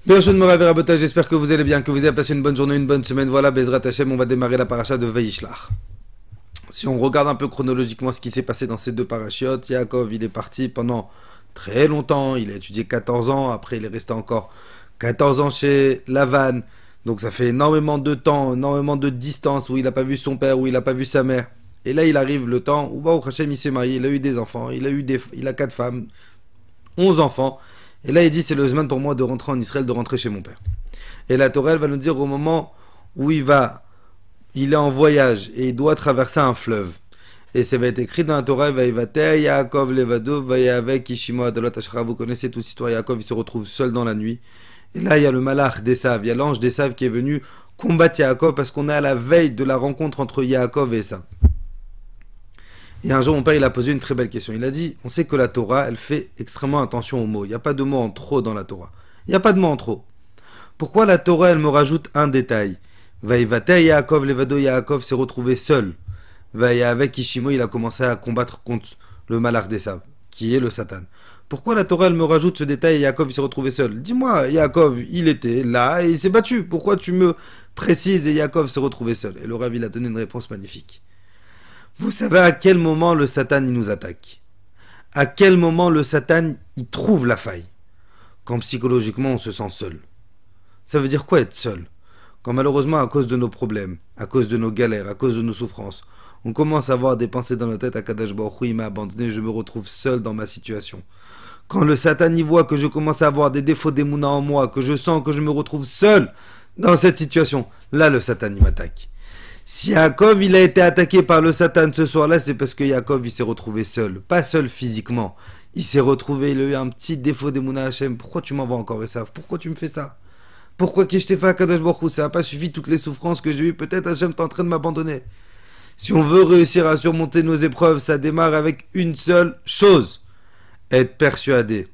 Bien sûr, Morav et Rabotage, j'espère que vous allez bien, que vous avez passé une bonne journée, une bonne semaine. Voilà, Bezrat Hashem, on va démarrer la paracha de Vayishlach. Si on regarde un peu chronologiquement ce qui s'est passé dans ces deux parachiotes, Yaakov, il est parti pendant très longtemps, il a étudié 14 ans, après il est resté encore 14 ans chez Lavan, donc ça fait énormément de temps, énormément de distance où il n'a pas vu son père, où il n'a pas vu sa mère. Et là, il arrive le temps où Baruch Hashem, il s'est marié, il a eu des enfants, il a 4 femmes, 11 enfants. Et là, il dit, c'est le semaine pour moi de rentrer en Israël, de rentrer chez mon père. Et la Torah, elle va nous dire au moment où il est en voyage et il doit traverser un fleuve. Et ça va être écrit dans la Torah, Vaïvater, Yaakov Levado, Vaïavek, Ishimo Adolot Ashra. Vous connaissez toute l'histoire, Yaakov, il se retrouve seul dans la nuit. Et là, il y a le malach d'Esav, il y a l'ange d'Esav qui est venu combattre Yaakov parce qu'on est à la veille de la rencontre entre Yaakov et Esav. Et un jour, mon père, il a posé une très belle question. Il a dit, on sait que la Torah, elle fait extrêmement attention aux mots. Il n'y a pas de mots en trop dans la Torah. Il n'y a pas de mots en trop. Pourquoi la Torah, elle me rajoute un détail? Vaïvate Yaakov Levado, Yaakov s'est retrouvé seul. Avec Ishimo, il a commencé à combattre contre le malach d'Esav, qui est le Satan. Pourquoi la Torah, elle me rajoute ce détail, Yaakov, il s'est retrouvé seul? Dis-moi, Yaakov, il était là et il s'est battu. Pourquoi tu me précises et Yaakov s'est retrouvé seul? Et le Rav, il a donné une réponse magnifique. Vous savez à quel moment le Satan, il nous attaque? À quel moment le Satan, il trouve la faille? Quand psychologiquement, on se sent seul. Ça veut dire quoi être seul? Quand malheureusement, à cause de nos problèmes, à cause de nos galères, à cause de nos souffrances, on commence à avoir des pensées dans notre tête à Kadosh Baruch Hu, il m'a abandonné, je me retrouve seul dans ma situation. Quand le Satan y voit que je commence à avoir des défauts d'émouna en moi, que je sens que je me retrouve seul dans cette situation, là le Satan il m'attaque. Si Yaakov il a été attaqué par le Satan ce soir-là, c'est parce que Yaakov il s'est retrouvé seul. Pas seul physiquement. Il s'est retrouvé, il a eu un petit défaut d'émouna Hashem. Pourquoi tu m'envoies encore Esav? Pourquoi tu me fais ça? Pourquoi que je t'ai fait à Kadosh Baruch Hu? Ça n'a pas suffi toutes les souffrances que j'ai eues. Peut-être Hashem t'es en train de m'abandonner. Si on veut réussir à surmonter nos épreuves, ça démarre avec une seule chose. Être persuadé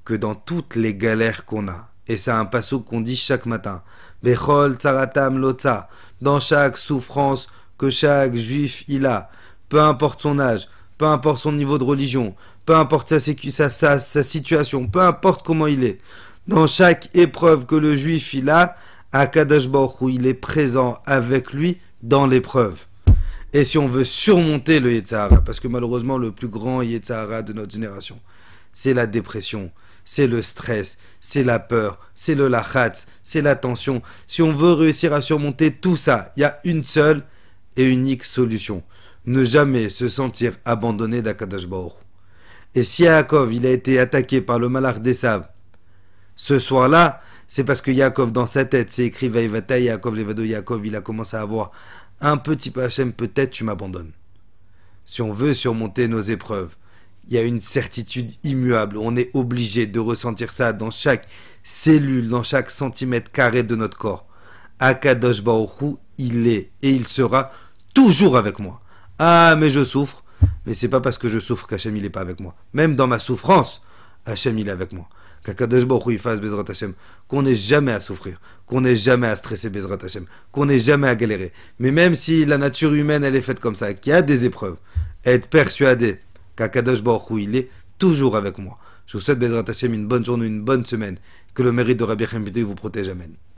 que dans toutes les galères qu'on a, et c'est un passouk qu'on dit chaque matin, Bechol tsaratam lotza, dans chaque souffrance que chaque juif il a, peu importe son âge, peu importe son niveau de religion, peu importe sa situation, peu importe comment il est, dans chaque épreuve que le juif il a, Akadosh Baruch Hu, il est présent avec lui dans l'épreuve. Et si on veut surmonter le Yetzer Hara, parce que malheureusement le plus grand Yetzer Hara de notre génération, c'est la dépression, c'est le stress, c'est la peur, c'est le lachatz, c'est la tension. Si on veut réussir à surmonter tout ça, il y a une seule et unique solution. Ne jamais se sentir abandonné d'Akadosh Baruch Hu. Et si Yaakov il a été attaqué par le malach d'Esav, ce soir-là, c'est parce que Yaakov dans sa tête, c'est écrit Vaïvata Yaakov Levado, Yaakov il a commencé à avoir un petit peu Hachem, peut-être tu m'abandonnes. Si on veut surmonter nos épreuves, il y a une certitude immuable. On est obligé de ressentir ça dans chaque cellule, dans chaque centimètre carré de notre corps. Akadosh Baruch Hu, il est et il sera toujours avec moi. Ah, mais je souffre. Mais c'est pas parce que je souffre qu'Hachem il est pas avec moi. Même dans ma souffrance, Hachem il est avec moi. Qu'Akadosh Baruch Hu il fasse Bezrat Hashem, qu'on n'ait jamais à souffrir, qu'on n'ait jamais à stresser Bezrat Hashem, qu'on n'ait jamais à galérer. Mais même si la nature humaine elle est faite comme ça, qu'il y a des épreuves, être persuadé qu'Akadosh Baruch Hu il est toujours avec moi. Je vous souhaite Bezrat Hashem une bonne journée, une bonne semaine, que le mérite de Rabbi Chaim Bidou vous protège. Amen.